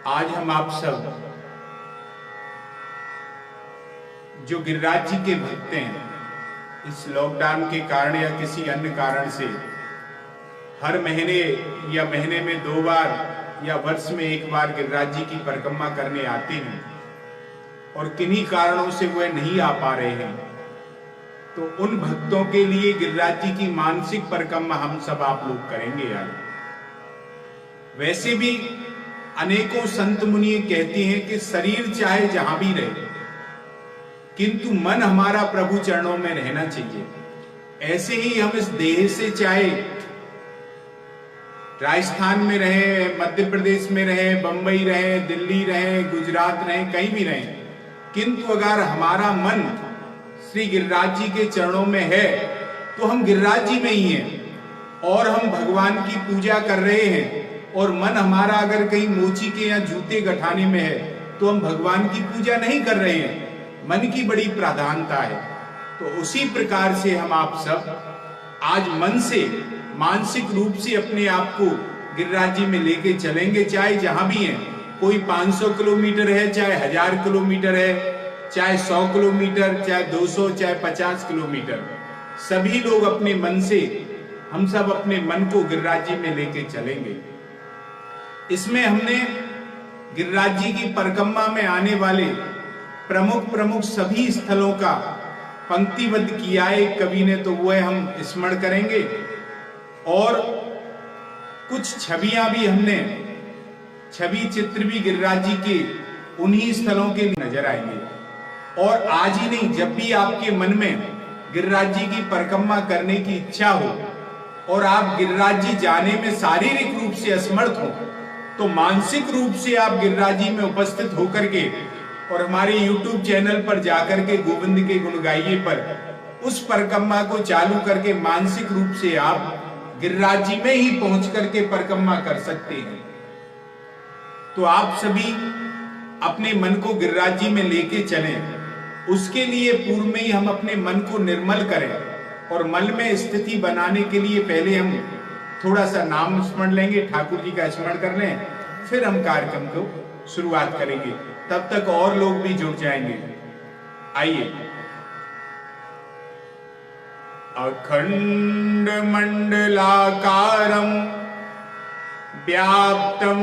आज हम आप सब जो गिरिराज जी के भक्त हैं, इस लॉकडाउन के कारण या किसी अन्य कारण से हर महीने या महीने में 2 बार या वर्ष में 1 बार गिरिराज जी की परिक्रमा करने आते हैं और किन्हीं कारणों से वह नहीं आ पा रहे हैं, तो उन भक्तों के लिए गिरिराज जी की मानसिक परिक्रमा हम सब आप लोग करेंगे। आज वैसे भी अनेकों संत मुनि कहते हैं कि शरीर चाहे जहां भी रहे किंतु मन हमारा प्रभु चरणों में रहना चाहिए। ऐसे ही हम इस देह से चाहे राजस्थान में रहे, मध्य प्रदेश में रहे, बंबई रहे, दिल्ली रहे, गुजरात रहे, कहीं भी रहे, किंतु अगर हमारा मन श्री गिरिराज जी के चरणों में है तो हम गिरिराज जी में ही हैं और हम भगवान की पूजा कर रहे हैं। और मन हमारा अगर कहीं मोची के या जूते गठाने में है तो हम भगवान की पूजा नहीं कर रहे हैं। मन की बड़ी प्राधान्यता है। तो उसी प्रकार से हम आप सब आज मन से मानसिक रूप से अपने आप को गिरिराज जी में लेके चलेंगे, चाहे जहां भी हैं। कोई 500 किलोमीटर है, चाहे 1000 किलोमीटर है, चाहे 100 किलोमीटर, चाहे 200, चाहे 50 किलोमीटर, सभी लोग अपने मन से हम सब अपने मन को गिरिराज जी में लेके चलेंगे। इसमें हमने गिरिराज जी की परिक्रमा में आने वाले प्रमुख सभी स्थलों का पंक्तिबद्ध किया है कवि ने, तो वह हम स्मरण करेंगे। और कुछ छवियां भी हमने, छवि चित्र भी गिरिराज जी के उन्हीं स्थलों के लिए नजर आएंगे। और आज ही नहीं, जब भी आपके मन में गिरिराज जी की परिक्रमा करने की इच्छा हो और आप गिरिराज जी जाने में शारीरिक रूप से असमर्थ हो, तो मानसिक रूप से आप गिरिराज जी में उपस्थित होकर के और हमारे YouTube चैनल पर जाकर के गोविंद के गुण गाइए पर उस परिक्रमा को चालू करके मानसिक रूप से आप गिरिराज जी में ही पहुंच करके परिक्रमा कर सकते हैं। तो आप सभी अपने मन को गिरिराज जी में लेके चलें। उसके लिए पूर्व में ही हम अपने मन को निर्मल करें और मन में स्थिति बनाने के लिए पहले हम थोड़ा सा नाम स्मरण लेंगे, ठाकुर जी का स्मरण कर लें, फिर हम कार्यक्रम को शुरुआत करेंगे। तब तक और लोग भी जुड़ जाएंगे। आइए। अखंड मंडलाकारं व्याप्तं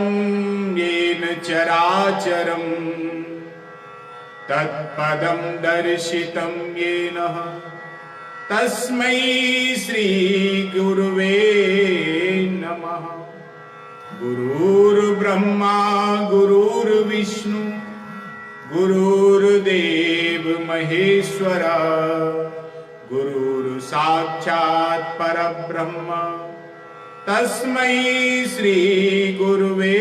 येन चराचरं तत्पदं दर्शितं येन तस्मै श्री गुरुवे नमः। गुरुर्ब्रह्मा गुरुर्विष्णु गुरुर्देव महेश्वरा गुरुर् साक्षात् परब्रह्म तस्मै श्री गुरुवे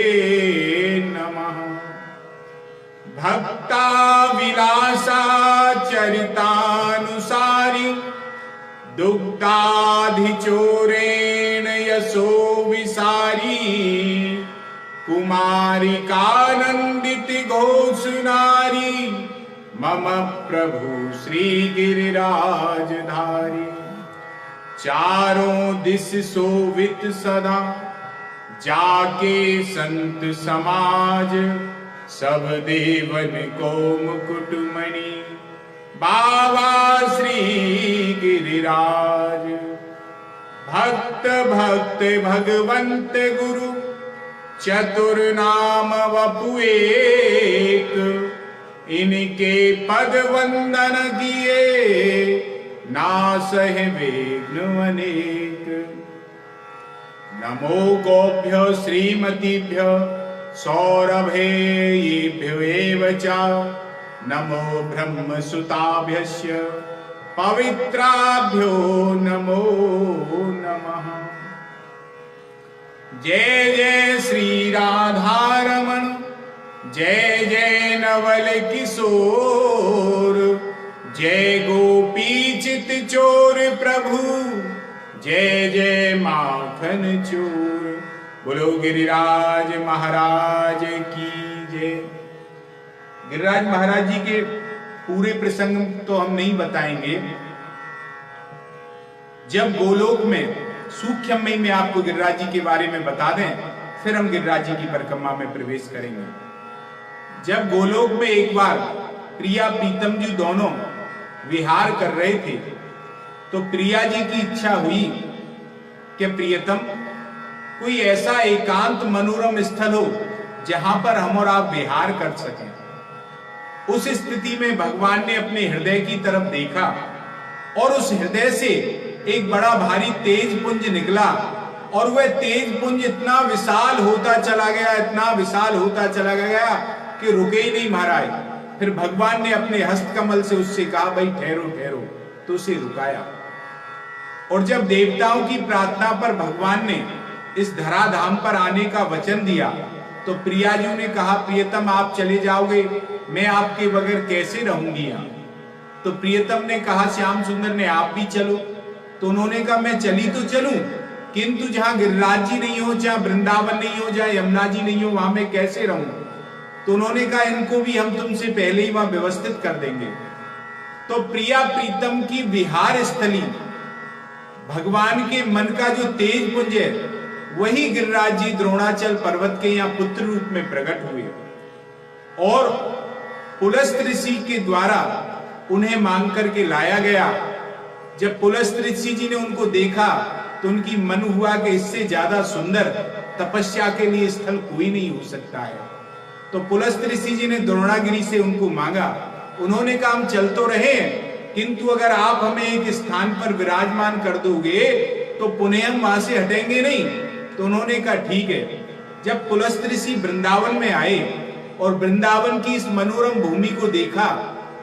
नमः। भक्ता विलासा चरितानुसारी दुग्धाधिचोरेण यशो विसारी कुमारिकानंदित घोषनारी मम प्रभु श्री गिरिराजधारी। चारों दिश शोभित सदा जाके संत समाज सब देवन को मुकुटमणि बाबा श्री गिरिराज। भक्त भक्त भगवंत गुरु चतुर नाम वपु एक इनके पद वंदन किए नासह विघ्न अनेक। नमो गोभ्यो श्रीमतीभ्यो सौरभेभ्यो एव च नमो ब्रह्मसुताभ्यस्य पवित्राभ्यो नमो नमः। जय जय श्री राधारमण, जय जय नवल किशोर, जय गोपी चित चोर प्रभु, जय जय माखन चोर। बोलो गिरिराज महाराज की जय। गिरिराज महाराज जी के पूरे प्रसंग तो हम नहीं बताएंगे। जब गोलोक में सूक्ष्म में आपको गिरिराज जी के बारे में बता दें, फिर हम गिरिराज जी की परिक्रमा में प्रवेश करेंगे। जब गोलोक में एक बार प्रिया प्रीतम जी दोनों विहार कर रहे थे तो प्रिया जी की इच्छा हुई कि प्रियतम कोई ऐसा एकांत मनोरम स्थल हो जहां पर हम और आप विहार कर सकें। उस स्थिति में भगवान ने अपने हृदय की तरफ देखा और उस हृदय से एक बड़ा भारी तेज पुंज निकला और वह तेज पुंज इतना विशाल होता चला गया, इतना विशाल होता चला गया कि रुके ही नहीं महाराज। फिर भगवान ने अपने हस्त कमल से उससे कहा, भाई ठहरो ठहरो, तो उसे रुकाया। और जब देवताओं की प्रार्थना पर भगवान ने इस धराधाम पर आने का वचन दिया तो प्रिया जी ने कहा, प्रियतम आप चले जाओगे, मैं आपके बगैर कैसे रहूंगी यहाँ। तो प्रियतम ने कहा, श्याम सुंदर ने आप भी चलो। तो उन्होंने कहा, मैं चली तो चलूं, किंतु जहां गिरिराज जी नहीं हो, जहां वृंदावन नहीं हो, जहां यमुना जी नहीं हो, वहां मैं कैसे रहूं। तो उन्होंने कहा, इनको भी हम तुमसे पहले ही वहां व्यवस्थित कर देंगे। तो प्रिया प्रीतम की विहार स्थली, भगवान के मन का जो तेज पुंज है, वही गिरिराज जी द्रोणाचल पर्वत के यहाँ पुत्र रूप में प्रकट हुए और पुलस्त ऋषि के द्वारा उन्हें मांग करके लाया गया। जब पुलस्त ऋषि जी ने उनको देखा तो उनकी मन हुआ कि इससे ज्यादा सुंदर तपस्या के लिए स्थल कोई नहीं हो सकता है। तो पुलस्त ऋषि जी ने द्रोणागिरी से उनको मांगा। उन्होंने कहा, हम चल तो रहे, किंतु अगर आप हमें एक स्थान पर विराजमान कर दोगे तो पुनः हम वहां से हटेंगे नहीं। तो उन्होंने कहा, ठीक है। जब पुलस्त ऋषि वृंदावन में आए और वृंदावन की इस मनोरम भूमि को देखा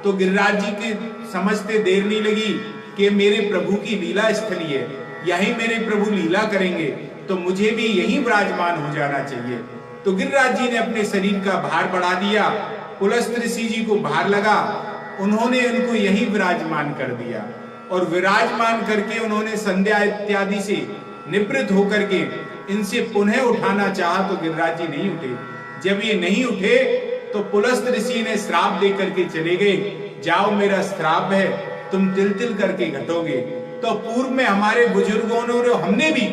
तो गिरिराज जी के समझते देर नहीं लगी कि मेरे प्रभु की लीला स्थली है, यही मेरे प्रभु लीला करेंगे, तो मुझे भी यही विराजमान हो जाना चाहिए। तो गिरिराज जी ने अपने शरीर का भार बढ़ा दिया, पुलस्त ऋषि जी को भार लगा, उन्होंने उनको यही विराजमान कर दिया और विराजमान करके उन्होंने संध्या इत्यादि से निवृत्त होकर के इनसे पुनः उठाना चाहा तो गिरिराज जी नहीं उठे। जब ये नहीं उठे तो पुलस्त ऋषि ने श्राप दे करके चले गए, जाओ मेरा श्राप है, तुम तिल तिल करके घटोगे। तो पूर्व में हमारे बुजुर्गों ने और हमने भी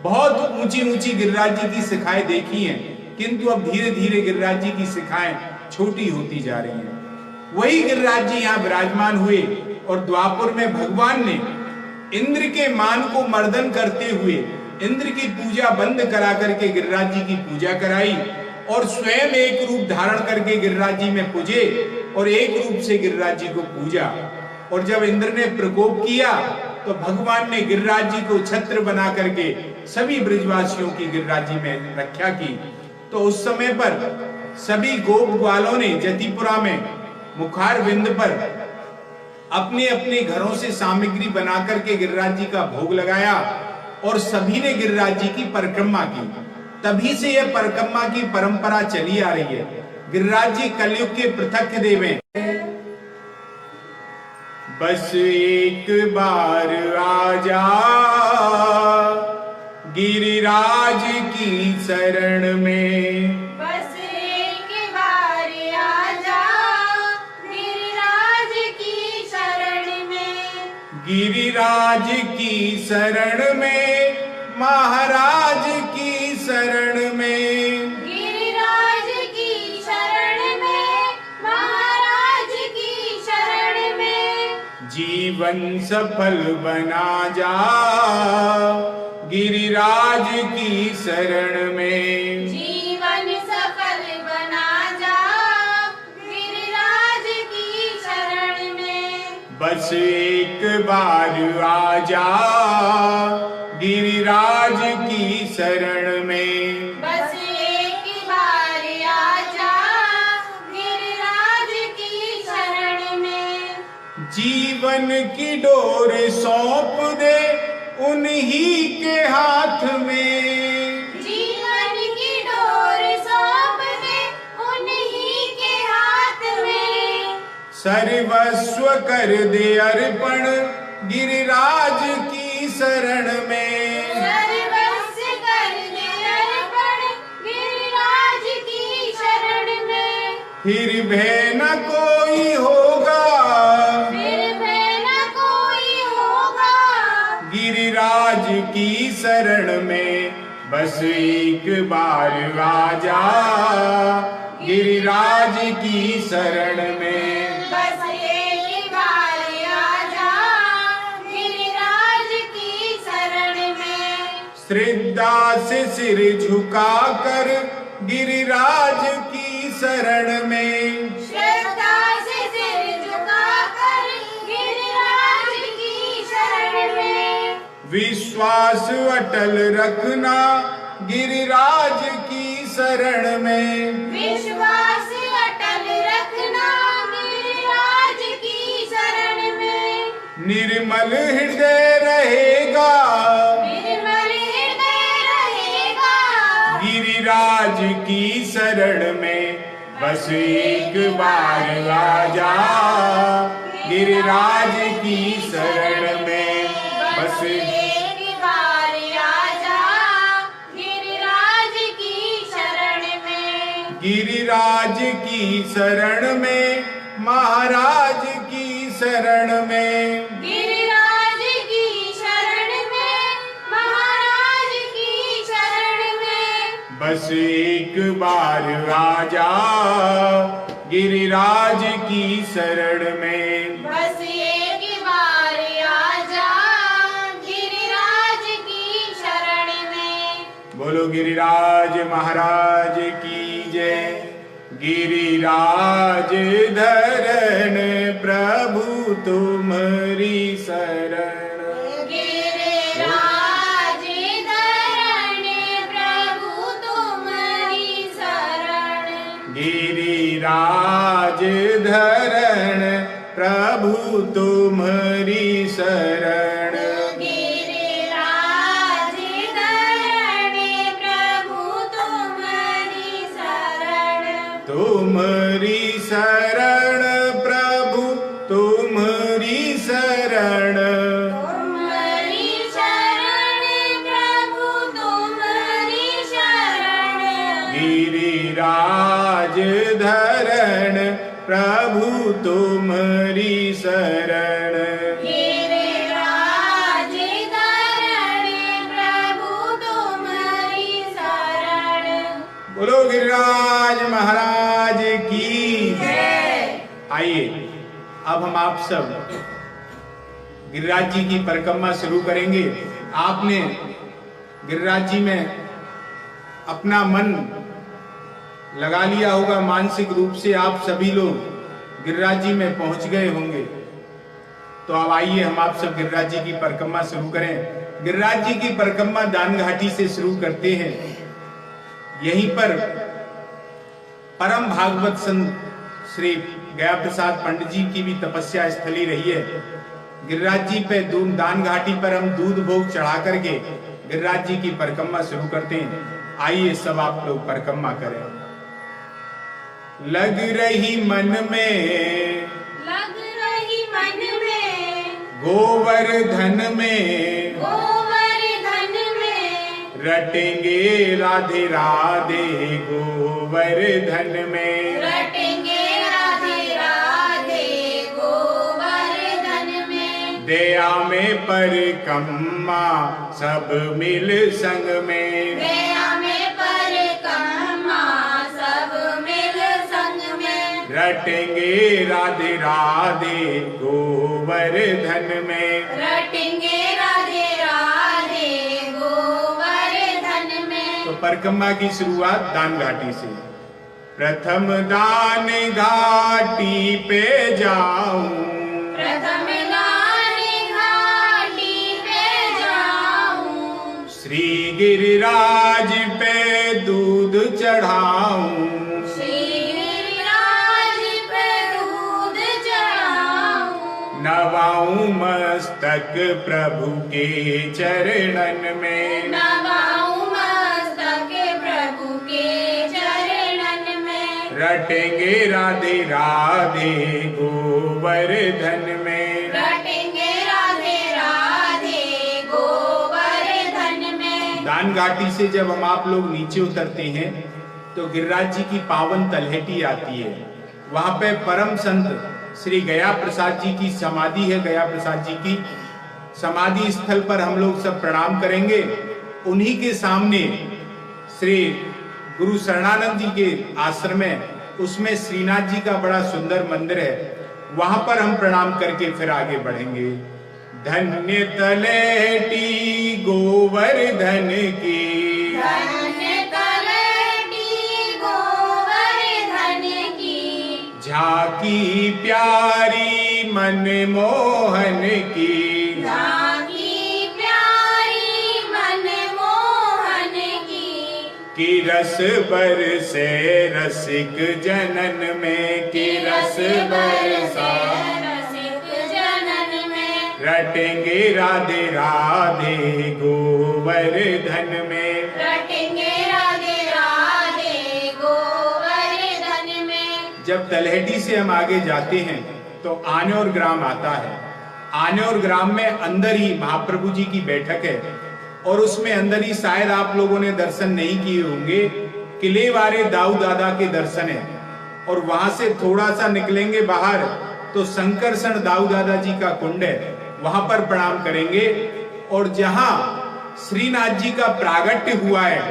बहुत ऊंची ऊंची गिरिराज जी की शिखाएं देखी हैं, किंतु अब धीरे धीरे गिरिराज जी की शिखाएं छोटी होती जा रही हैं। वही गिरिराज जी यहाँ विराजमान हुए और द्वापर में भगवान ने इंद्र के मान को मर्दन करते हुए इंद्र की पूजा बंद करा करके गिरिराज जी की पूजा कराई और स्वयं एक रूप धारण करके गिरिराज जी में पूजे और एक रूप से गिरिराज जी को पूजा। और जब इंद्र ने प्रकोप किया तो भगवान ने गिरिराज जी को छत्र बना करके सभी ब्रजवासियों की गिरिराज जी में रक्षा की। तो उस समय पर सभी गोप ग्वालों ने जतिपुरा में मुखार विंद पर अपने अपने घरों से सामग्री बना करके गिरिराज जी का भोग लगाया और सभी ने गिरिराज जी की परिक्रमा की। तभी से यह परिक्रमा की परंपरा चली आ रही है। गिरिराज जी कलयुग के पृथक देव हैं। बस एक बार आजा गिरिराज की शरण में, बस एक बार आजा गिरिराज की शरण में, गिरिराज की शरण में, महाराज की शरण में, गिरिराज की शरण में, महाराज की शरण में, जीवन सफल बना जा गिरिराज की शरण में, जीवन सफल बना जा गिरिराज की शरण में, बस एक बार आजा गिरिराज की शरण में, बस एक बार आजा गिरिराज की शरण में, जीवन की डोर सौंप दे उन्हीं के हाथ में, जीवन की डोर सौंप दे उन्हीं के हाथ में, सर्वस्व कर दे अर्पण गिरिराज की शरण में, सर्वस्व कर दे अर्पण गिरिराज की शरण में, फिर भय न कोई होगा, फिर भय न कोई होगा, गिरिराज की शरण में, बस एक बार आजा गिरिराज की शरण में। बस एक बार आजा गिरिराज की शरण में। श्रद्धा से सिर झुकाकर गिरिराज की शरण में। श्रद्धा से सिर झुकाकर गिरिराज की शरण में। विश्वास अटल रखना गिरिराज की शरण में। विश्वास अटल रखना गिरिराज की शरण में। निर्मल हृदय रहेगा, निर्मल हृदय रहेगा गिरिराज की शरण में। बस एक बार आजा गिरिराज की शरण में। बस एक बार आजा गिरिराज की शरण में। गिरिराज की शरण में, महाराज की शरण में। गिरिराज की शरण में, महाराज की शरण में। बस एक बार आजा गिरिराज की शरण में। बस एक बार आजा गिरिराज की शरण में। बोलो गिरिराज महाराज की जय। गिरिराज धरण प्रभु तुम्हारी शरण। गिरिराज धरण प्रभु तुम्हारी शरण। गिरिराज धरण प्रभु तुम्हारी शरण। गिरिराज धरण प्रभु तुम्हारी शरण। तुम्हारी शरण प्रभु तुम्हारी शरण। तुम्हारी शरण प्रभु तुम्हारी शरण। गिरिराज धरण प्रभु तुम्हारी शरण। गिरिराज धरण प्रभु तुम्हारी शरण। बोलो गिरिराज महाराज की जय। आइए अब हम आप सब गिरिराज जी की परिक्रमा शुरू करेंगे। आपने गिरिराज जी में अपना मन लगा लिया होगा, मानसिक रूप से आप सभी लोग गिरिराज जी में पहुंच गए होंगे। तो अब आइए हम आप सब गिरिराज जी की परिक्रमा शुरू करें। गिरिराज जी की परिक्रमा दान घाटी से शुरू करते हैं। यहीं पर परम भागवत संत श्री गया प्रसाद पंडित जी की भी तपस्या स्थली रही है। गिरिराज जी पे दान घाटी पर हम दूध भोग चढ़ा करके गिरिराज जी की परिक्रमा शुरू करते हैं। आइए सब आप लोग परिक्रमा करें। लग रही मन में, लग रही मन में, गोवर्धन में, गोवर्धन में। रटेंगे राधे राधे गोवर्धन में। रटेंगे राधे राधे गोवर्धन में। दया में परिक्रमा सब मिल संग में। दया में परिक्रमा सब मिल संग में। रटेंगे राधे राधे गोवर्धन में। रटेंगे राधे राधे गोवर्धन में। तो परिक्रमा की शुरुआत दान घाटी से। प्रथम दान घाटी पे जाऊं, प्रथम दान घाटी पे जाऊं। श्री गिरिराज पे दूध चढ़ाऊं। श्री गिरिराज पे दूध चढ़ाऊं। नवाऊं मस्तक प्रभु के चरणन में। नवाऊं मस्तक प्रभु के चरणन में। रटेंगे राधे राधे गोवर्धन में। रटेंगे राधे राधे गोवर्धन में। दान घाटी से जब हम आप लोग नीचे उतरते हैं तो गिरिराज जी की पावन तलहटी आती है। वहां पे परम संत श्री गया प्रसाद जी की समाधि है। गया प्रसाद जी की समाधि स्थल पर हम लोग सब प्रणाम करेंगे उन्हीं के सामने श्री गुरु शरणानंद जी के आश्रम है, उसमें श्रीनाथ जी का बड़ा सुंदर मंदिर है, वहां पर हम प्रणाम करके फिर आगे बढ़ेंगे। धन्य तलहटी गोवर्धन की, धन्य तलहटी गोवर्धन की, झांकी प्यारी मनमोहन की, झांकी प्यारी मनमोहन की, कि रस बरसे रसिक जनन में, कि रस बरसा रसिक जनन में, रटेंगे राधे राधे गोवर्धन में। रटेंगे राधे राधे गोवर्धन में। जब तलहटी से हम आगे जाते हैं तो आन्योर ग्राम आता है। आन्योर ग्राम में अंदर ही महाप्रभु जी की बैठक है, और उसमें अंदर ही शायद आप लोगों ने दर्शन नहीं किए होंगे, किले वाले दाऊ दादा के दर्शन है। और वहां से थोड़ा सा निकलेंगे बाहर तो शंकरसण दाऊ दादा जी का कुंड है, वहां पर प्रणाम करेंगे। और जहां श्रीनाथ जी का प्रागट्य हुआ है,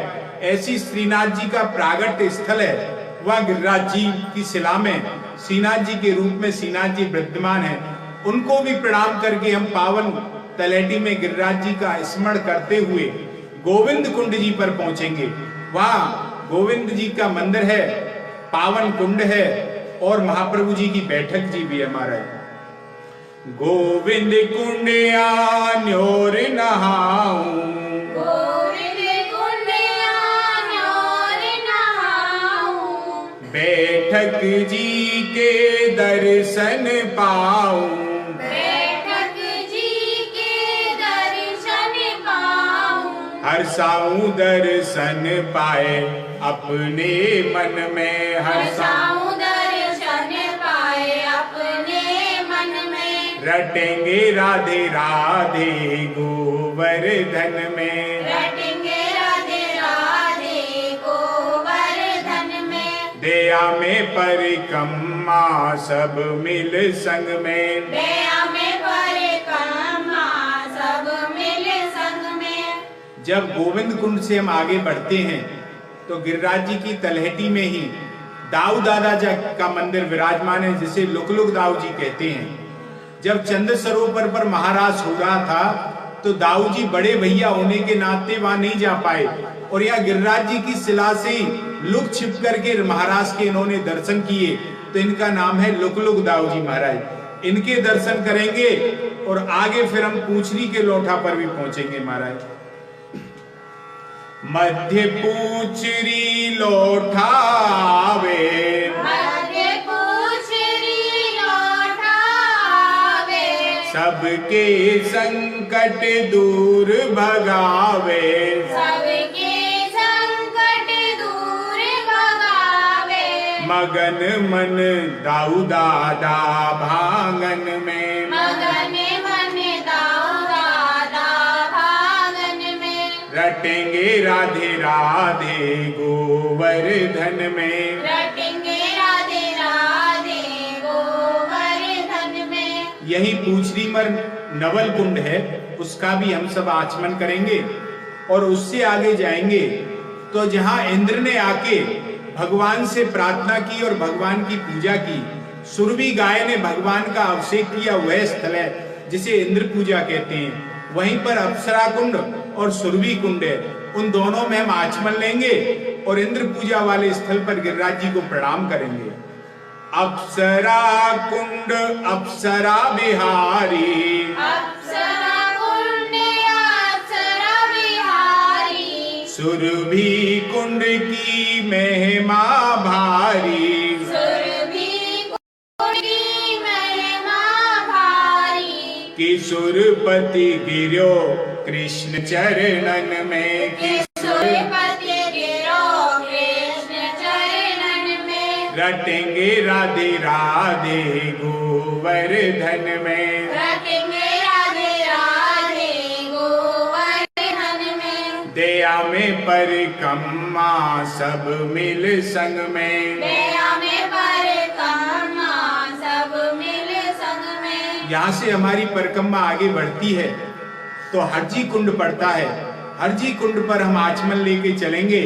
ऐसी श्रीनाथ जी का प्रागट्य स्थल है, वह गिरिराज जी की शिला में श्रीनाथ जी के रूप में श्रीनाथ जी विद्यमान है। उनको भी प्रणाम करके हम पावन तलहटी में गिरिराज जी का स्मरण करते हुए गोविंद कुंड जी पर पहुंचेंगे। वहां गोविंद जी का मंदिर है, पावन कुंड है, और महाप्रभु जी की बैठक जी भी है महाराज। गोविंद कुंड आन्योर नहाऊं, गोविंद कुंड आन्योर नहाऊं, बैठक जी के दर्शन पाऊं, बैठक जी के दर्शन पाऊं, हर्षाऊं दर्शन पाए अपने मन में, हर्षाऊं दर्शन पाए अपने मन में, रटेंगे राधे राधे गोवर्धन में। रटेंगे राधे राधे गोवर्धन में। दया में परिक्रमा सब मिल संग में, दया में परिक्रमा सब मिल संग में। जब गोविंद कुंड से हम आगे बढ़ते हैं तो गिरिराज जी की तलहटी में ही दाऊ दादा जी का मंदिर विराजमान है, जिसे लुकलुक दाऊ जी कहते हैं। जब चंद्र सरोवर पर महाराज हो रहा था तो दाऊ जी बड़े भैया होने के नाते वहां नहीं जा पाए, और यहाँ गिरिराज जी की शिला से लुक छिप करके महाराज के इन्होंने दर्शन किए, तो इनका नाम है लुकलुक दाऊ जी महाराज। इनके दर्शन करेंगे और आगे फिर हम पूछरी के लोठा पर भी पहुंचेंगे महाराज। मध्य पूछरी लोठावे, मध्य पूछरी लौटावे, सबके संकट दूर भगावे, सबके संकट दूर भगावे, मगन मन दाऊ दादा भांगन में, मगन मन दाऊ दादा भागन में, रटेंगे राधे राधे गोवर्धन में। रटेंगे राधे राधे गोवर्धन में। यही पूछरी मर नवल कुंड है, उसका भी हम सब आचमन करेंगे। और उससे आगे जाएंगे तो जहां इंद्र ने आके भगवान से प्रार्थना की और भगवान की पूजा की, सुरभि गाय ने भगवान का अभिषेक किया, वह स्थल है जिसे इंद्र पूजा कहते हैं। वहीं पर अप्सरा कुंड और सुरभि कुंड है, उन दोनों में हम आचमन लेंगे और इंद्र पूजा वाले स्थल पर गिरिराज जी को प्रणाम करेंगे। अप्सरा कुंड अप्सरा बिहारी, अप्सरा कुंड अप्सरा बिहारी, सुरभि कुंड की महिमा भारी, सुरभि कुंड की महिमा भारी, किशोरपति गिरो कृष्ण चरणन में, किशोरपति गिरो कृष्ण चरणन में, रटेंगे राधे राधे गोवर्धन में। रटेंगे राधे राधे गोवर्धन में। दया में परिक्रमा सब मिल संग में, दया में परिक्रमा सब मिल संग में। यहाँ से हमारी परिक्रमा आगे बढ़ती है तो हरजी कुंड पड़ता है। हरजी कुंड पर हम आचमन लेके चलेंगे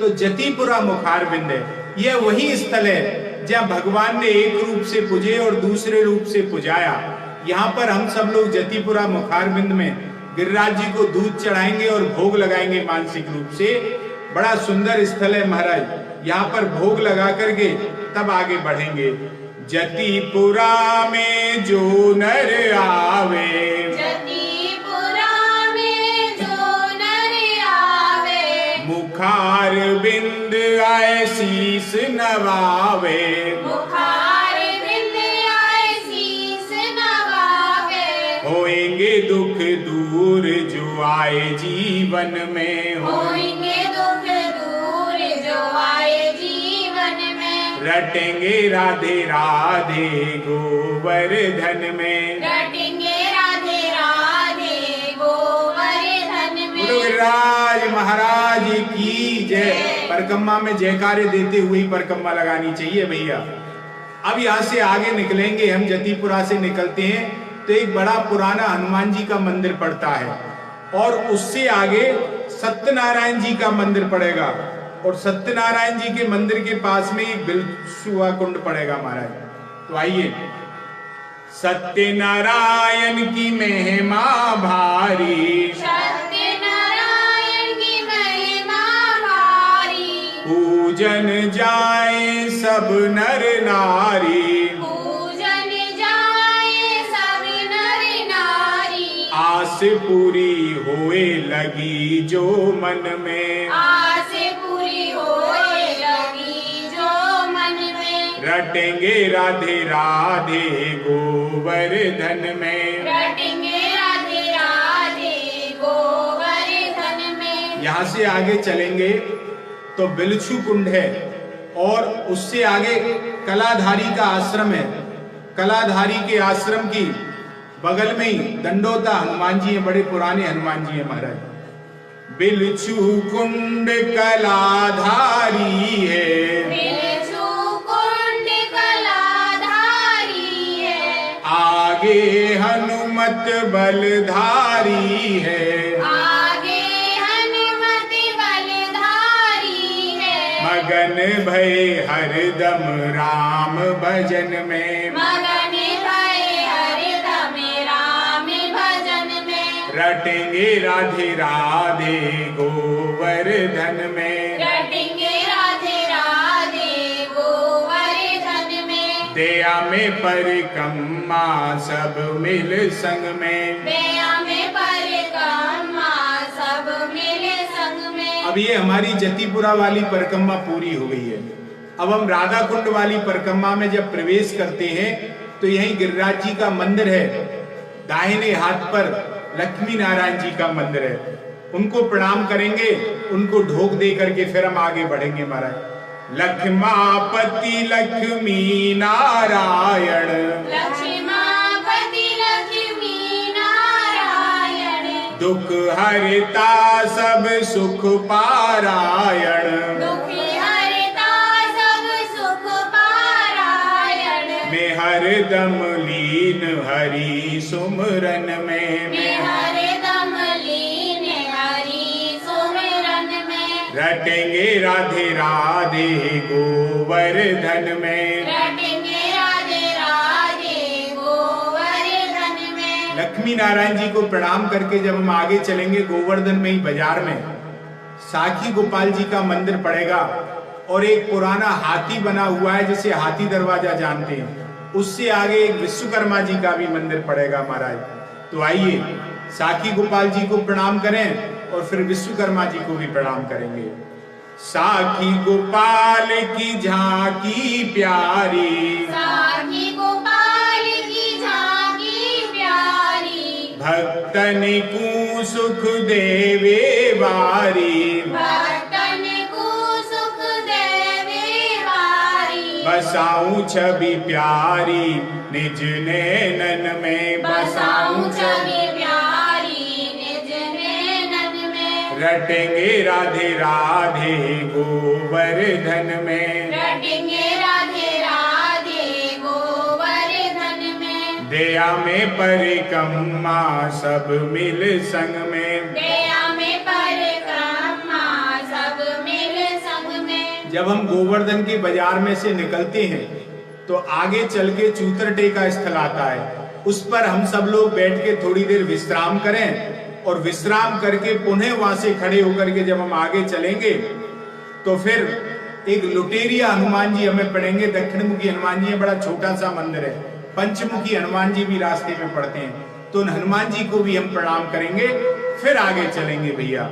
तो जतिपुरा मुखारविंद है। यह वही स्थल है जहाँ भगवान ने एक रूप से पूजे और दूसरे रूप से पुजाया। यहाँ पर हम सब लोग जतिपुरा मुखारविंद में गिरिराज जी को दूध चढ़ाएंगे और भोग लगाएंगे मानसिक रूप से। बड़ा सुंदर स्थल है महाराज, यहाँ पर भोग लगा करके तब आगे बढ़ेंगे। जतिपुरा में जो नर आवे, जतिपुरा में जो नर आवे, मुखार बिंद आए शीस नवावे, मुखार बिंद आए शीस नवावे, होएंगे दुख दूर जो आए जीवन में, होएंगे दुख दूर जो आए जीवन में, रटेंगे राधे राधे गोवर्धन में, रटेंगे राधे राधे गोवर्धन में। बोलो गिरिराज महाराज की जय। परिक्रमा में जयकारे देते हुए ही परिक्रमा लगानी चाहिए भैया। अब यहाँ से आगे निकलेंगे हम, जतिपुरा से निकलते हैं तो एक बड़ा पुराना हनुमान जी का मंदिर पड़ता है और उससे आगे सत्यनारायण जी का मंदिर पड़ेगा और सत्यनारायण जी के मंदिर के पास में एक बिलसुआ कुंड पड़ेगा महाराज। तो आइए, सत्यनारायण की महिमा भारी, सत्यनारायण की महिमा भारी, पूजन जाए सब नर नारी, पूजन जाए सब नर नारी, आस पूरी होए लगी जो मन में, आस पूरी होए लगी जो मन में, रटेंगे राधे राधे गोवर्धन में, रटेंगे राधे राधे गोवर्धन में। यहाँ से आगे चलेंगे तो बिलछू कुंड है और उससे आगे कलाधारी का आश्रम है। कलाधारी के आश्रम की बगल में ही दंडोता हनुमान जी हैं, बड़े पुराने हनुमान जी हैं महाराज। बिलछू कुंड कलाधारी है, बिलछू कुंड कलाधारी है, आगे हनुमत बलधारी है, आगे हनुमत बलधारी है, मगन भय हरदम राम भजन में, मगन भय हरदम राम भजन में, रटेंगे राधे राधे गोवर्धन में, रटेंगे राधे राधे गोवर्धन में, दया में परिक्रमा सब मिल संग में। दया में परिक्रमा सब मिले संग में। अब ये हमारी जतिपुरा वाली परिक्रमा पूरी हो गई है। अब हम राधा कुंड वाली परिक्रमा में जब प्रवेश करते हैं तो यहीं गिरिराज जी का मंदिर है, दाहिने हाथ पर लक्ष्मी नारायण जी का मंदिर है। उनको प्रणाम करेंगे, उनको ढोक दे करके फिर हम आगे बढ़ेंगे महाराज। लक्ष्मापति लक्ष्मी नारायण, लक्ष्मापति लक्ष्मी नारायण, दुख हरता सब सुख पारायण, दुख हरता सब सुख पारायण, मैं हरदम लीन हरि सुमरन में, मैं हरदम लीन हरि सुमिरन में, रटेंगे राधे राधे गोवर्धन में, रटेंगे राधे राधे गोवर्धन में। लक्ष्मी नारायण जी को प्रणाम करके जब हम आगे चलेंगे गोवर्धन में ही बाजार में साखी गोपाल जी का मंदिर पड़ेगा और एक पुराना हाथी बना हुआ है जिसे हाथी दरवाजा जानते हैं। उससे आगे एक विश्वकर्मा जी का भी मंदिर पड़ेगा महाराज। तो आइए साखी गोपाल जी को प्रणाम करें और फिर विश्वकर्मा जी को भी प्रणाम करेंगे। साखी गोपाल की झांकी प्यारी, साखी गोपाल की झांकी प्यारी, भक्तन को सुख देवे वारी, भक्तन को सुख देवे वारी, बसाऊं छवि प्यारी निज नैनन में, बसाऊं छवि प्यारी निज नैनन में, रटेंगे राधे राधे गोवर्धन में, रटेंगे राधे राधे गोवर्धन में, दया में परिक्रमा सब मिल संग में, दया में पर जब हम गोवर्धन के बाजार में से निकलते हैं तो आगे चल के चूतरटे का स्थल आता है, उस पर हम सब लोग बैठ के थोड़ी देर विश्राम करें और विश्राम करके पुनः वहां से खड़े होकर के जब हम आगे चलेंगे तो फिर एक लुटेरिया हनुमान जी हमें पड़ेंगे। दक्षिण मुखी हनुमान जी बड़ा छोटा सा मंदिर है, पंचमुखी हनुमान जी भी रास्ते में पड़ते हैं, तो उन हनुमान जी को भी हम प्रणाम करेंगे, फिर आगे चलेंगे भैया।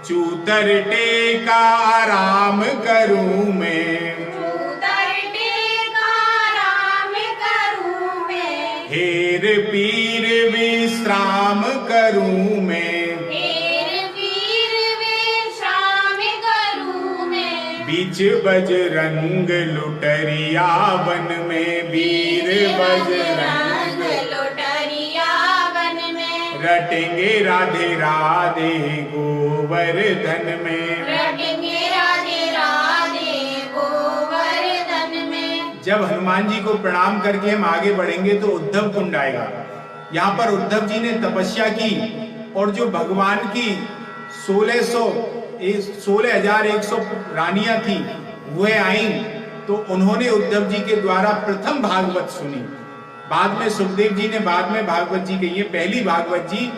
चूतरटे का आराम करूं मैं, चूतरटे का आराम करूं मैं, हेर पीर विश्राम करूं मैं, हेर पीर विश्राम करूं मैं, बीच बजरंग लुटरिया वन में, वीर बजरंग लुटरिया वन में, रटेंगे राधे राधे गोवर्धन में, रटेंगे राधे राधे गोवर्धन में। जब हनुमान जी को प्रणाम करके हम आगे बढ़ेंगे तो उद्धव कुंड आएगा। यहाँ पर उद्धव जी ने तपस्या की और जो भगवान की 16,100 रानियां थी वह आई, तो उन्होंने उद्धव जी के द्वारा प्रथम भागवत सुनी। बाद में सुखदेव जी ने बाद में भागवत जी कही है, पहली भागवत जी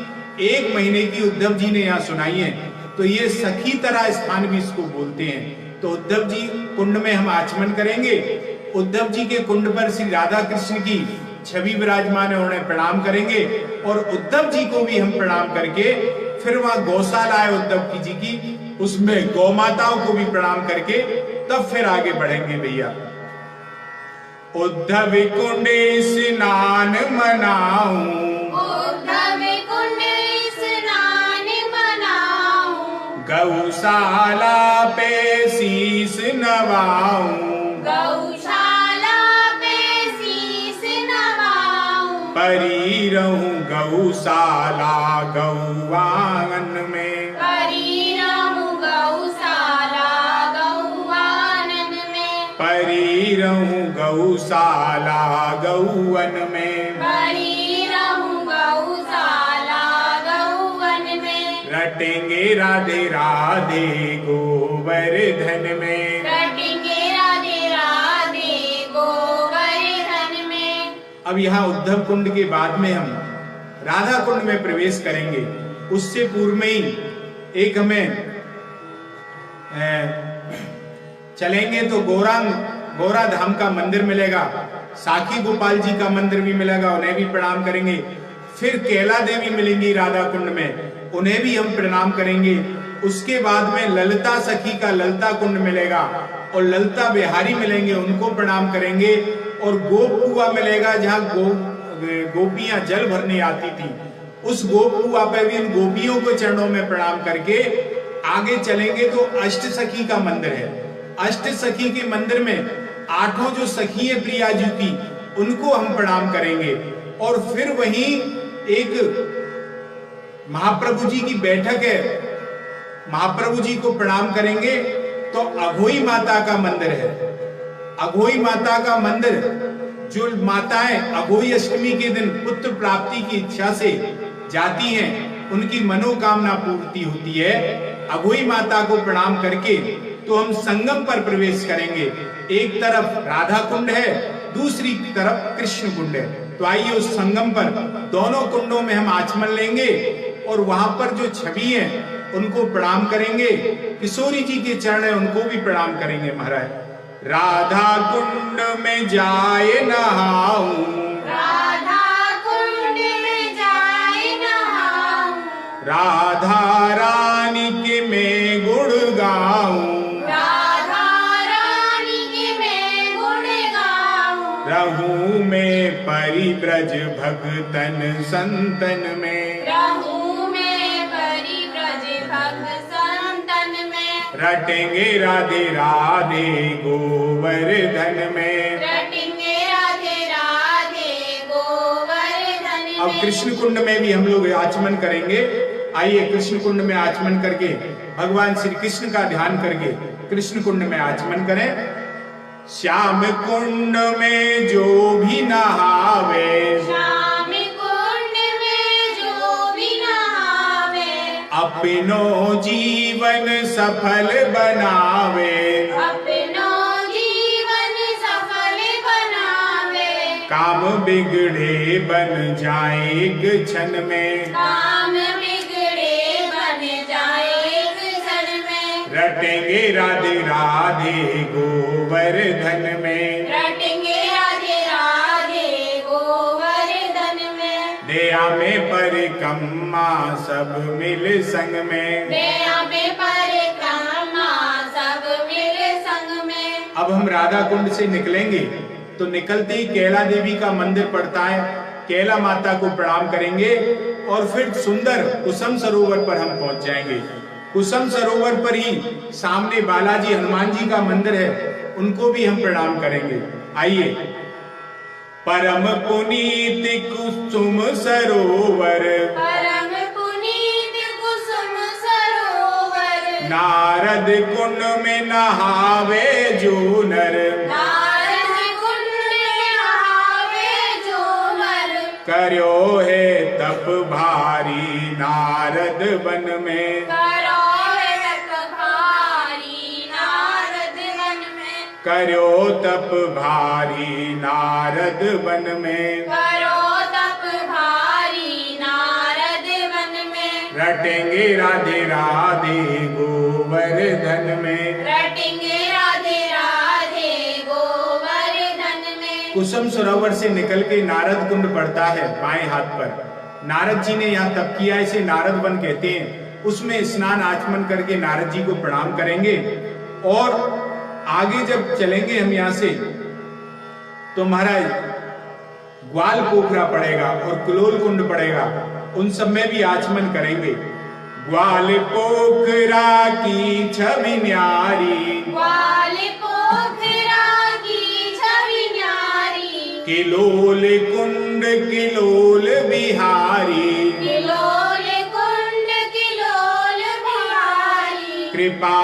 1 महीने की उद्धव जी ने यहाँ सुनाई है, तो ये सखी तरह स्थान भी इसको बोलते हैं। तो उद्धव जी कुंड में हम आचमन करेंगे, उद्धव जी के कुंड पर श्री राधा कृष्ण की छवि विराजमान है, उन्हें प्रणाम करेंगे और उद्धव जी को भी हम प्रणाम करके फिर वहां गौशाला है उद्धव जी की, उसमें गौ माताओं को भी प्रणाम करके तब फिर आगे बढ़ेंगे भैया। उद्धव कुंड स्नान मनाऊं, उद्धव कुंड स्नान मनाऊं, गौशाला पे शीस नवाऊं, गौशाला पे शीस नवाऊं, परी रहूं गौशाला गौवांगन में, परी रहूं गौशाला गौवानन में, परी रहूं गौशाला गौवन में, परी रहूं गौशाला गौवन में, रटेंगे राधे राधे गोवर्धन में, रटेंगे राधे राधे गोवर्धन में। अब यहाँ उद्धव कुंड के बाद में हम राधा कुंड में प्रवेश करेंगे। उससे पूर्व में ही एक हमें चलेंगे तो गौरा धाम का मंदिर मिलेगा, साखी गोपाल जी का मंदिर भी मिलेगा, उन्हें भी प्रणाम करेंगे। फिर कैला देवी मिलेंगी राधा कुंड में, उन्हें भी हम प्रणाम करेंगे। उसके बाद में ललिता सखी का ललिता कुंड मिलेगा और ललिता बिहारी मिलेंगे, उनको प्रणाम करेंगे। और गोप कुआ मिलेगा जहाँ गोपियां जल भरने आती थी, उस गोप कुआ पे भी इन गोपियों को चरणों में प्रणाम करके आगे चलेंगे तो अष्ट सखी का मंदिर है। अष्ट सखी के मंदिर में 8 जो सखी है प्रिया जी की, उनको हम प्रणाम करेंगे। और फिर वहीं एक महाप्रभु जी की बैठक है, महाप्रभु जी को प्रणाम करेंगे। तो अघोई माता का मंदिर है, अघोई माता का मंदिर, जो माताएं अघोई अष्टमी के दिन पुत्र प्राप्ति की इच्छा से जाती हैं, उनकी मनोकामना पूर्ति होती है। अघोई माता को प्रणाम करके तो हम संगम पर प्रवेश करेंगे। एक तरफ राधा कुंड है, दूसरी तरफ कृष्ण कुंड है। तो आइए उस संगम पर दोनों कुंडों में हम आचमन लेंगे और वहां पर जो छवि है उनको प्रणाम करेंगे। किशोरी जी के चरण है, उनको भी प्रणाम करेंगे महाराज। राधा कुंड में जाए नहाऊं, राधा कुंड में जाए नहाऊं, राधा रानी के मैं गुण गाऊं, राधा रानी के मैं गुण गाऊं, रहूं मैं परिब्रज भक्तन संतन में, रहूं मैं परिब्रज भक्त संतन में, रटेंगे राधे राधे गोवर्धन में, रटेंगे राधे राधे गोवर्धन में। अब कृष्ण कुंड में भी हम लोग आचमन करेंगे। आइए कृष्ण कुंड में आचमन करके भगवान श्री कृष्ण का ध्यान करके कृष्ण कुंड में आचमन करें। श्याम कुंड में जो भी नहावे, श्याम कुंड में जो भी नहावे, अपनो जीवन सफल बनावे, अपनो जीवन सफल बनावे, काम बिगड़े बन जाए एक क्षण में, काम बिगड़े बन जाए एक क्षण में, रटेंगे राधे राधे गोवर्धन में, रटेंगे राधे राधे गोवर्धन में, दया में परिक्रमा सब मिल संग में, दया में परिक्रमा सब मिल संग में। अब हम राधा कुंड से निकलेंगे तो निकलते ही कैला देवी का मंदिर पड़ता है, कैला माता को प्रणाम करेंगे और फिर सुंदर कुसुम सरोवर पर हम पहुंच जाएंगे। कुसुम सरोवर पर ही सामने बालाजी हनुमान जी का मंदिर है, उनको भी हम प्रणाम करेंगे। आइए, परम पुनीत कुसुम सरोवर, परम पुनीत कुसुम सरोवर, नारद कुंड में नहावे जो नर, नारद कुंड में नहावे जो नर, करो है तप भारी नारद वन में, करो है तप भारी नारद वन में, करो तप भारी नारद वन में, करो तप भारी नारद वन में, रटेंगे राधे राधे गोवर्धन में, रटेंगे राधे राधे गोवर्धन में। कुसुम सरोवर से निकल के नारद कुंड पड़ता है बाएं हाथ पर। नारद जी ने यहाँ तप किया, इसे नारद वन कहते हैं। उसमें स्नान आचमन करके नारद जी को प्रणाम करेंगे और आगे जब चलेंगे हम यहाँ से तो महाराज ग्वाल पोखरा पड़ेगा और कुलोल कुंड पड़ेगा, उन सब में भी आचमन करेंगे। ग्वाल पोखरा की छवि न्यारी, ग्वाल पोखरा की छवि न्यारी, किलोल कुंड किलोल बिहारी, किलोल कुंड किलोल बिहारी, कृपा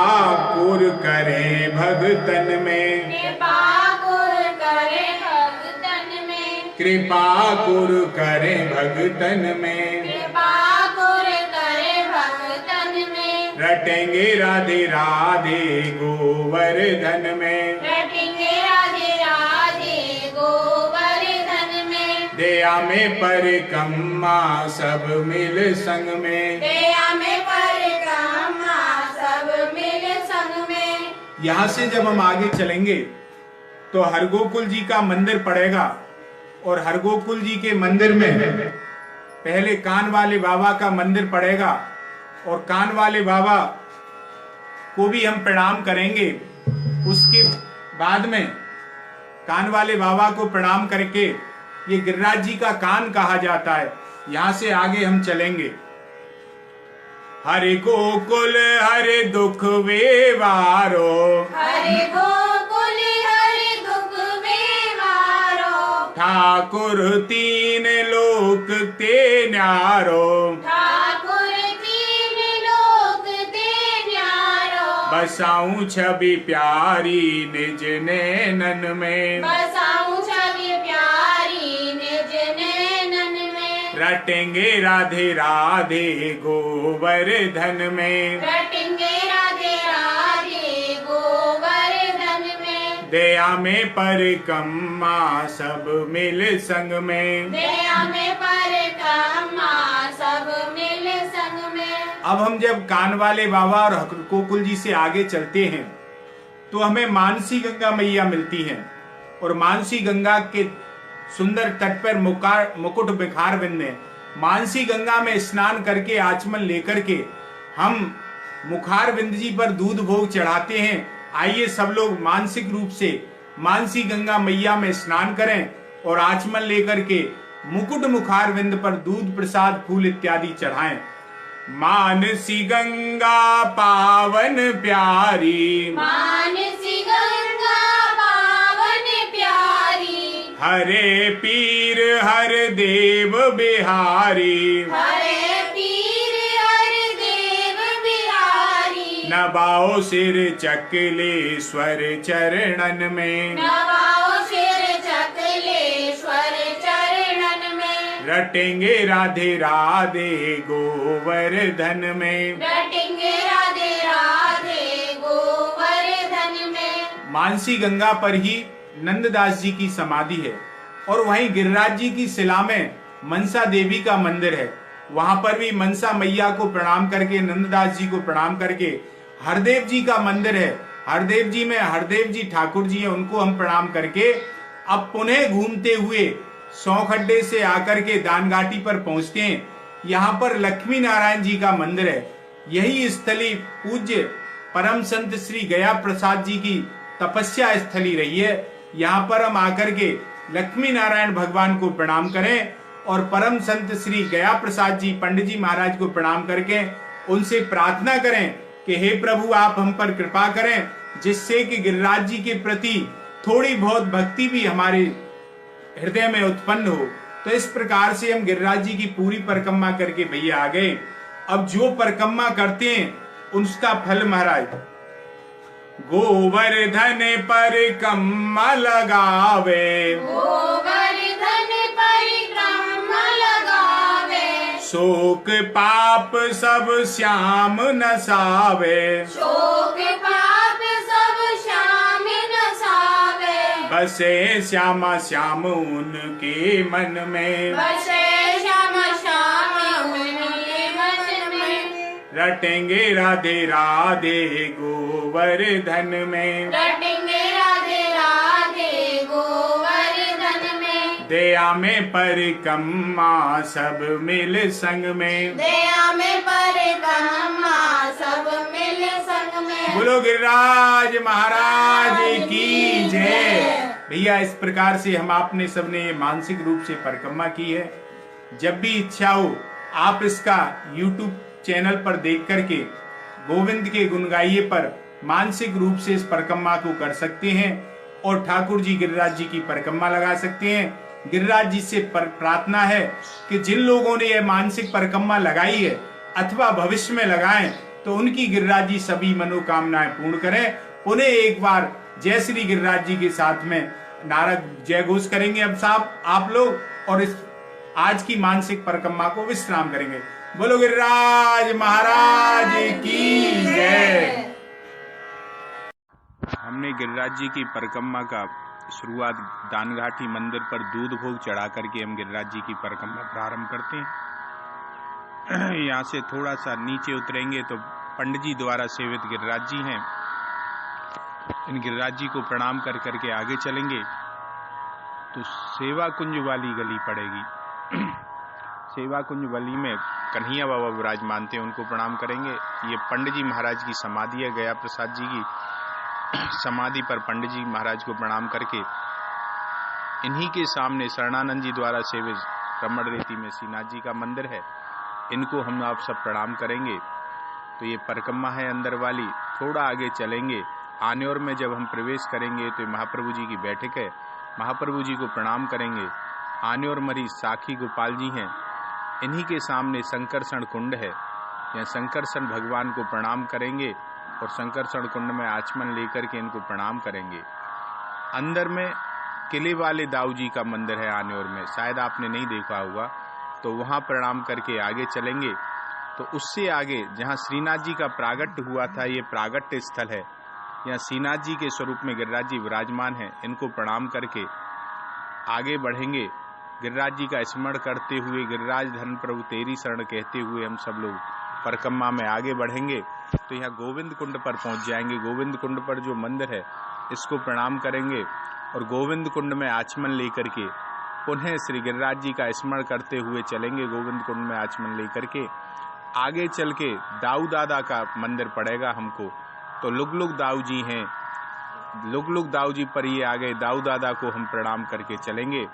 पुर करें भगतन में, कृपा पुर करे भगतन में, कृपा पुर करें भगतन में, कृपा पुर करे भगतन में, रटेंगे राधे राधे गोवर्धन में, रटेंगे राधे राधे गोवर्धन में, दया में परिक्रमा सब मिल संग में। दया में परिक्रमा सब मिल संग में। यहाँ से जब हम आगे चलेंगे तो हरगोकुल जी का मंदिर पड़ेगा और हरगोकुल जी के मंदिर में पहले कान वाले बाबा का मंदिर पड़ेगा और कान वाले बाबा को भी हम प्रणाम करेंगे। उसके बाद में कान वाले बाबा को प्रणाम करके, ये गिरिराज जी का कान कहा जाता है, यहां से आगे हम चलेंगे। हरे गोकुल हरे दुख वेवारो, हरे गोकुल हरे दुख बेवारो, ठाकुर तीन लोक ते न्यारो, ठाकुर तीन लोक ते न्यारो, बसाऊं छवि प्यारी निज नैनन में, बसाऊं छवि प्यारी निज नैनन में, रटेंगे राधे राधे गोवर्धन में, रटेंगे राधे राधे गोवर्धन में, दया में परिक्रमा सब मिल संग में। दया में परिक्रमा सब मिल संग में। अब हम जब कान वाले बाबा और हरगोकुल जी से आगे चलते हैं तो हमें मानसी गंगा मैया मिलती हैं और मानसी गंगा के सुंदर तट पर मुकुट बिखार बिंदे। मानसी गंगा में स्नान करके आचमन लेकर के हम मुखार बिंद जी पर दूध भोग चढ़ाते हैं। आइए सब लोग मानसिक रूप से मानसी गंगा मैया में स्नान करें और आचमन लेकर के मुकुट मुखार बिंद पर दूध प्रसाद फूल इत्यादि चढ़ाएं। मानसी गंगा पावन प्यारी, मानसी गंगा पावन प्यारी, हरे पीर हर देव बिहारी, हरे पीर हर देव बिहारी, नवाओ सिर चकलेश्वर चरणन में, नवाओ सिर चकलेश्वर चरणन में, रटेंगे राधे राधे गोवर्धन में, रटेंगे राधे राधे गोवर्धन में। मानसी गंगा पर ही नंददास जी की समाधि है और वहीं गिरिराज जी की शिला में मनसा देवी का मंदिर है। वहां पर भी मनसा मैया को प्रणाम करके, नंददास जी को प्रणाम करके, हरदेव जी का मंदिर है। हरदेव जी में हरदेव जी ठाकुर जी हैं, उनको हम प्रणाम करके अब पुनः घूमते हुए सौखड्डे से आकर के दानघाटी पर पहुंचते हैं। यहाँ पर लक्ष्मी नारायण जी का मंदिर है। यही स्थली पूज्य परम संत श्री गया प्रसाद जी की तपस्या स्थली रही है। यहाँ पर हम आकर के लक्ष्मी नारायण भगवान को प्रणाम करें और परम संत श्री गया प्रसाद जी पंडित जी महाराज को प्रणाम करके उनसे प्रार्थना करें कि हे प्रभु आप हम पर कृपा करें, जिससे कि गिरिराज जी के प्रति थोड़ी बहुत भक्ति भी हमारे हृदय में उत्पन्न हो। तो इस प्रकार से हम गिरिराज जी की पूरी परिक्रमा करके भैया आ गए। अब जो परिक्रमा करते हैं उसका फल महाराज, गोवर्धन परिक्रमा लगावे, गोवर्धन परिक्रमा लगावे, शोक पाप सब श्याम नसावे, शोक पाप सब श्याम नसावे, बसे श्यामा श्याम उनके मन में, बसे श्याम श्याम उनके मन में, रटेंगे राधे राधे गोवर्धन में, रटेंगे राधे राधे गोवर्धन में, दया में परिक्रमा सब मिल संग में, दया में परिक्रमा सब मिल संग में। बोलो गिरिराज महाराज की जय। भैया इस प्रकार से हम आपने सबने ये मानसिक रूप से परिक्रमा की है। जब भी इच्छा हो आप इसका YouTube चैनल पर देख करके गोविंद के गुण गाइए पर मानसिक रूप से इस परिक्रमा को कर सकते हैं और ठाकुर जी गिरिराज जी की परिक्रमा लगा सकते हैं। गिरिराज जी से प्रार्थना है कि जिन लोगों ने यह मानसिक परिक्रमा लगाई है अथवा भविष्य में लगाएं तो उनकी गिरिराज जी सभी मनोकामनाएं पूर्ण करें। पुनः एक बार जय श्री गिरिराज जी के साथ में नारा जय घोष करेंगे अब साहब आप लोग, और इस आज की मानसिक परिक्रमा को विश्राम करेंगे। बोलो गिरिराज महाराज की जय। हमने गिरिराज जी की परिक्रमा का शुरुआत दानघाटी मंदिर पर दूध भोग चढ़ा करके हम गिरिराज जी की परिक्रमा प्रारंभ करते हैं। यहाँ से थोड़ा सा नीचे उतरेंगे तो पंडित जी द्वारा सेवित गिरिराज जी हैं। इन गिरिराज जी को प्रणाम कर करके आगे चलेंगे तो सेवा कुंज वाली गली पड़ेगी। सेवा कुंज वाली में कन्हैया बाबा विराजमान थे, उनको प्रणाम करेंगे। ये पंडित जी महाराज की समाधि है, गया प्रसाद जी की समाधि पर पंडित जी महाराज को प्रणाम करके इन्हीं के सामने शरणानंद जी द्वारा सेवित रमण रेती में श्रीनाथ जी का मंदिर है, इनको हम आप सब प्रणाम करेंगे। तो ये परिक्रमा है अंदर वाली। थोड़ा आगे चलेंगे, आनेर में जब हम प्रवेश करेंगे तो महाप्रभु जी की बैठक है, महाप्रभु जी को प्रणाम करेंगे। आनेर मरी साखी गोपाल जी हैं, इन्हीं के सामने संकर्षण कुंड है, यहाँ संकर्षण भगवान को प्रणाम करेंगे और संकर्षण कुंड में आचमन लेकर के इनको प्रणाम करेंगे। अंदर में किले वाले दाऊ जी का मंदिर है आनेर में, शायद आपने नहीं देखा होगा, तो वहाँ प्रणाम करके आगे चलेंगे तो उससे आगे जहाँ श्रीनाथ जी का प्रागट्य हुआ था, ये प्रागट्य स्थल है, यहाँ श्रीनाथ जी के स्वरूप में गिरिराज जी विराजमान हैं, इनको प्रणाम करके आगे बढ़ेंगे। गिरिराज जी का स्मरण करते हुए गिरिराज धन प्रभु तेरी शरण कहते हुए हम सब लोग परिक्रमा में आगे बढ़ेंगे तो यहाँ गोविंद कुंड पर पहुंच जाएंगे। गोविंद कुंड पर जो मंदिर है इसको प्रणाम करेंगे और गोविंद कुंड में आचमन लेकर के पुनः श्री गिरिराज जी का स्मरण करते हुए चलेंगे। गोविंद कुंड में आचमन लेकर के आगे चल के दाऊ दादा का मंदिर पड़ेगा हमको, तो लुगलुग दाऊ जी हैं, लुगलुग दाऊ जी पर ये आ गए, दाऊ दादा को हम प्रणाम करके चलेंगे।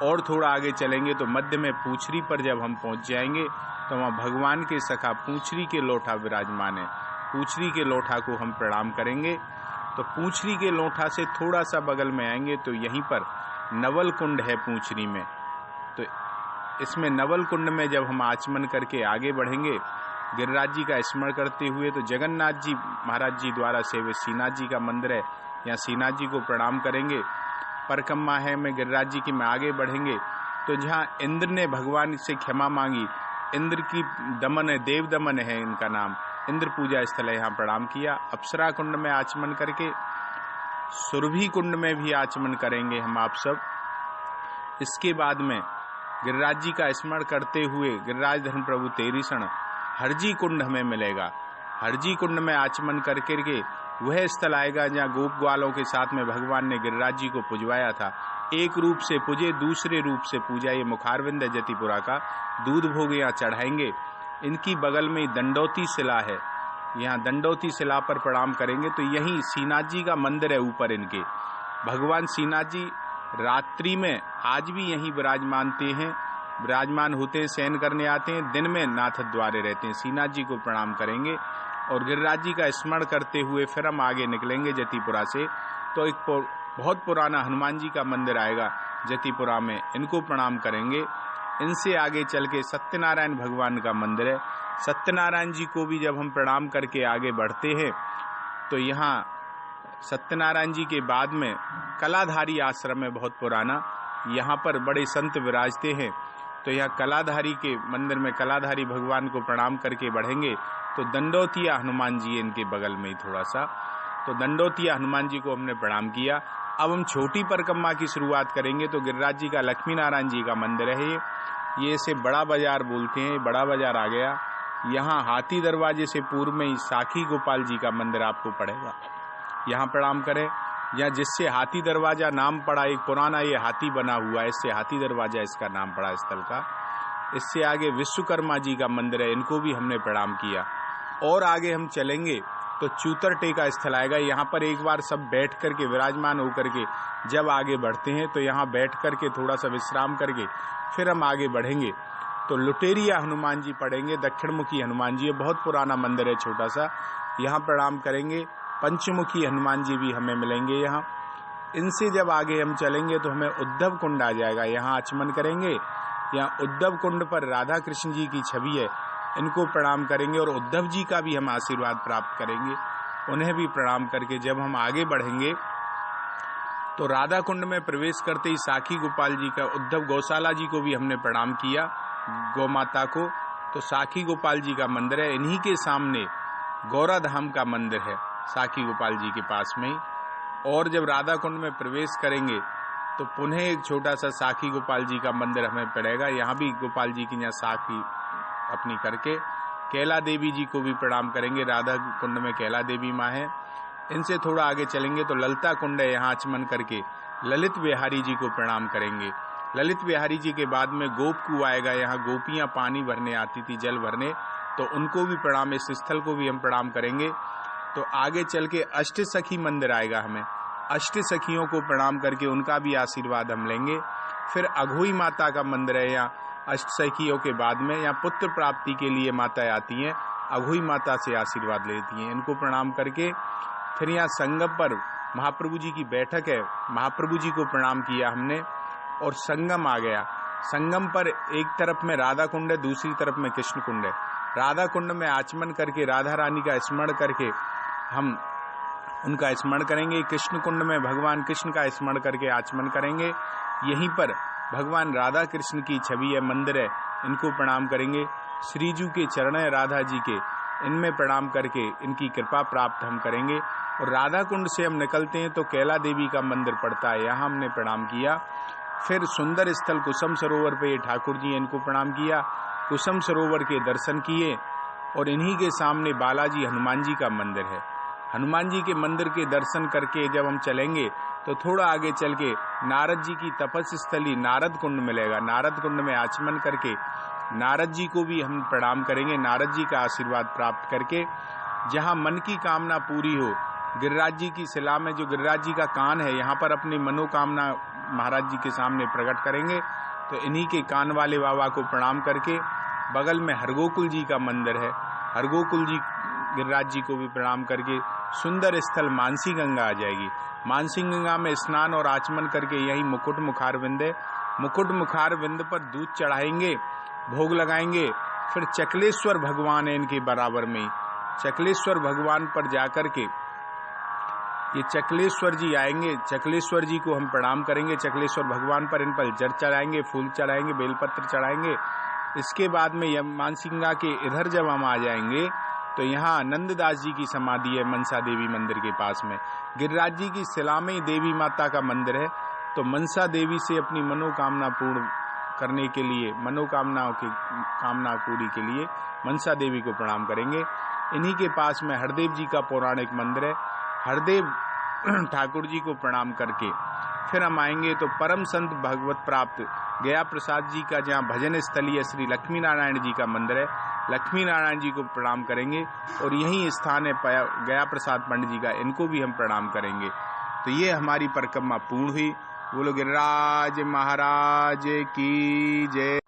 और थोड़ा आगे चलेंगे तो मध्य में पूछरी पर जब हम पहुंच जाएंगे तो वहाँ भगवान के सखा पूछरी के लोठा विराजमान है, पूछरी के लोठा को हम प्रणाम करेंगे। तो पूछरी के लोठा से थोड़ा सा बगल में आएंगे तो यहीं पर नवल कुंड है पूछरी में, तो इसमें नवल कुंड में जब हम आचमन करके आगे बढ़ेंगे गिरिराज जी का स्मरण करते हुए तो जगन्नाथ जी महाराज जी द्वारा सेवित श्रीनाथ जी का मंदिर है, यहाँ श्रीनाथ जी को प्रणाम करेंगे। परिक्रमा है में गिरिराज जी की में आगे बढ़ेंगे तो जहाँ इंद्र ने भगवान से क्षमा मांगी, इंद्र की दमन है, देव दमन है इनका नाम, इंद्र पूजा स्थल है, यहाँ प्रणाम किया। अप्सरा कुंड में आचमन करके सुरभि कुंड में भी आचमन करेंगे हम आप सब। इसके बाद में गिरिराज जी का स्मरण करते हुए गिरिराज धर्म प्रभु तेरी शरण हरजी कुंड हमें मिलेगा। हरजी कुंड में आचमन करके वह स्थल आएगा जहाँ गोप ग्वालों के साथ में भगवान ने गिरिराज जी को पुजवाया था। एक रूप से पूजे, दूसरे रूप से पूजा, ये मुखारविंद है जतिपुरा का। दूध भोग यहाँ चढ़ाएंगे। इनकी बगल में दंडोती शिला है, यहाँ दंडोती शिला पर प्रणाम करेंगे। तो यही श्रीनाथ जी का मंदिर है ऊपर इनके। भगवान श्रीनाथ जी रात्रि में आज भी यहीं विराजमान होते हैं, शयन करने आते हैं, दिन में नाथ द्वारे रहते हैं। श्रीनाथ जी को प्रणाम करेंगे और गिरिराज जी का स्मरण करते हुए फिर हम आगे निकलेंगे जतिपुरा से। तो एक बहुत पुराना हनुमान जी का मंदिर आएगा जतिपुरा में, इनको प्रणाम करेंगे। इनसे आगे चल के सत्यनारायण भगवान का मंदिर है। सत्यनारायण जी को भी जब हम प्रणाम करके आगे बढ़ते हैं तो यहाँ सत्यनारायण जी के बाद में कलाधारी आश्रम है बहुत पुराना, यहाँ पर बड़े संत विराजते हैं। तो यहाँ कलाधारी के मंदिर में कलाधारी भगवान को प्रणाम करके बढ़ेंगे तो दंडोतिया हनुमान जी इनके बगल में ही थोड़ा सा। तो दंडोतिया हनुमान जी को हमने प्रणाम किया। अब हम छोटी परिक्रमा की शुरुआत करेंगे। तो गिरिराज जी का लक्ष्मी नारायण जी का मंदिर है ये इसे बड़ा बाजार बोलते हैं, बड़ा बाजार आ गया। यहाँ हाथी दरवाजे से पूर्व में ही साखी गोपाल जी का मंदिर आपको पड़ेगा, यहाँ प्रणाम करें। या जिससे हाथी दरवाजा नाम पड़ा, एक पुराना ये हाथी बना हुआ है, इससे हाथी दरवाजा इसका नाम पड़ा स्थल का। इससे आगे विश्वकर्मा जी का मंदिर है, इनको भी हमने प्रणाम किया। और आगे हम चलेंगे तो चूतरटे का स्थल आएगा। यहाँ पर एक बार सब बैठ करके विराजमान होकर के जब आगे बढ़ते हैं तो यहाँ बैठ करके थोड़ा सा विश्राम करके फिर हम आगे बढ़ेंगे। तो लुटेरिया हनुमान जी पड़ेंगे, दक्षिणमुखी हनुमान जी, बहुत पुराना मंदिर है छोटा सा, यहाँ प्रणाम करेंगे। पंचमुखी हनुमान जी भी हमें मिलेंगे यहाँ। इनसे जब आगे हम चलेंगे तो हमें उद्धव कुंड आ जाएगा, यहाँ आचमन करेंगे। यहाँ उद्धव कुंड पर राधा कृष्ण जी की छवि है, इनको प्रणाम करेंगे और उद्धव जी का भी हम आशीर्वाद प्राप्त करेंगे, उन्हें भी प्रणाम करके जब हम आगे बढ़ेंगे तो राधा कुंड में प्रवेश करते ही साखी गोपाल जी का, उद्धव गौशाला जी को भी हमने प्रणाम किया, गौ माता को। तो साखी गोपाल जी का मंदिर है, इन्हीं के सामने गौरा धाम का मंदिर है साखी गोपाल जी के पास में ही। और जब राधा कुंड में प्रवेश करेंगे तो पुनः एक छोटा सा साखी गोपाल जी का मंदिर हमें पड़ेगा, यहाँ भी गोपाल जी की यहाँ साखी अपनी करके। कैला देवी जी को भी प्रणाम करेंगे, राधा कुंड में कैला देवी माँ है। इनसे थोड़ा आगे चलेंगे तो ललिता कुंड है, यहाँ आचमन करके ललित बिहारी जी को प्रणाम करेंगे। ललित बिहारी जी के बाद में गोप कुआं आएगा, यहाँ गोपियाँ पानी भरने आती थी, जल भरने, तो उनको भी प्रणाम, इस स्थल को भी हम प्रणाम करेंगे। तो आगे चल के अष्ट सखी मंदिर आएगा, हमें अष्ट सखियों को प्रणाम करके उनका भी आशीर्वाद हम लेंगे। फिर अघोई माता का मंदिर है, यहाँ अष्ट सखियों के बाद में यहाँ पुत्र प्राप्ति के लिए माताएं आती हैं, अघोई माता से आशीर्वाद लेती हैं, इनको प्रणाम करके फिर यहाँ संगम पर महाप्रभु जी की बैठक है, महाप्रभु जी को प्रणाम किया हमने और संगम आ गया। संगम पर एक तरफ में राधा कुंड है, दूसरी तरफ में कृष्ण कुंड है। राधा कुंड में आचमन करके राधा रानी का स्मरण करके हम उनका स्मरण करेंगे। कृष्ण कुंड में भगवान कृष्ण का स्मरण करके आचमन करेंगे। यहीं पर भगवान राधा कृष्ण की छवि है, मंदिर है, इनको प्रणाम करेंगे। श्रीजू के चरण है राधा जी के, इनमें प्रणाम करके इनकी कृपा प्राप्त हम करेंगे। और राधा कुंड से हम निकलते हैं तो कैला देवी का मंदिर पड़ता है, यहाँ हमने प्रणाम किया। फिर सुंदर स्थल कुसुम सरोवर पे ये ठाकुर जी, इनको प्रणाम किया, कुसुम सरोवर के दर्शन किए। और इन्हीं के सामने बालाजी हनुमान जी का मंदिर है, हनुमान जी के मंदिर के दर्शन करके जब हम चलेंगे तो थोड़ा आगे चल के नारद जी की तपस्या स्थली नारद कुंड मिलेगा। नारद कुंड में आचमन करके नारद जी को भी हम प्रणाम करेंगे, नारद जी का आशीर्वाद प्राप्त करके जहाँ मन की कामना पूरी हो, गिरिराज जी की शिला में जो गिरिराज जी का कान है, यहाँ पर अपनी मनोकामना महाराज जी के सामने प्रकट करेंगे। तो इन्हीं के कान वाले बाबा को प्रणाम करके बगल में हरगोकुल जी का मंदिर है, हरगोकुल जी गिरिराज जी को भी प्रणाम करके सुंदर स्थल मानसी गंगा आ जाएगी। मानसी गंगा में स्नान और आचमन करके यही मुकुट मुखारविंद है, मुकुट मुखारविंद पर दूध चढ़ाएंगे, भोग लगाएंगे। फिर चकलेश्वर भगवान है इनके बराबर में ही, चकलेश्वर भगवान पर जाकर के ये चकलेश्वर जी आएंगे, चकलेश्वर जी को हम प्रणाम करेंगे। चकलेश्वर भगवान पर इन पर जल चढ़ाएंगे, फूल चढ़ाएंगे, बेलपत्र चढ़ाएंगे। इसके बाद में मानसिंगा के इधर जब हम आ जाएंगे तो यहाँ नंददास जी की समाधि है मनसा देवी मंदिर के पास में। गिरिराज जी की शिला में देवी माता का मंदिर है। तो मनसा देवी से अपनी मनोकामना पूर्ण करने के लिए, मनोकामनाओं की कामना पूरी के लिए मनसा देवी को प्रणाम करेंगे। इन्हीं के पास में हरदेव जी का पौराणिक मंदिर है। हरदेव ठाकुर जी को प्रणाम करके फिर हम आएंगे तो परम संत भगवत प्राप्त गया प्रसाद जी का जहाँ भजन स्थलीय श्री लक्ष्मी नारायण जी का मंदिर है, लक्ष्मी नारायण जी को प्रणाम करेंगे। और यही स्थान है गया प्रसाद पंडित जी का, इनको भी हम प्रणाम करेंगे। तो ये हमारी परिक्रमा पूर्ण हुई। बोलो गिरिराज महाराज की जय।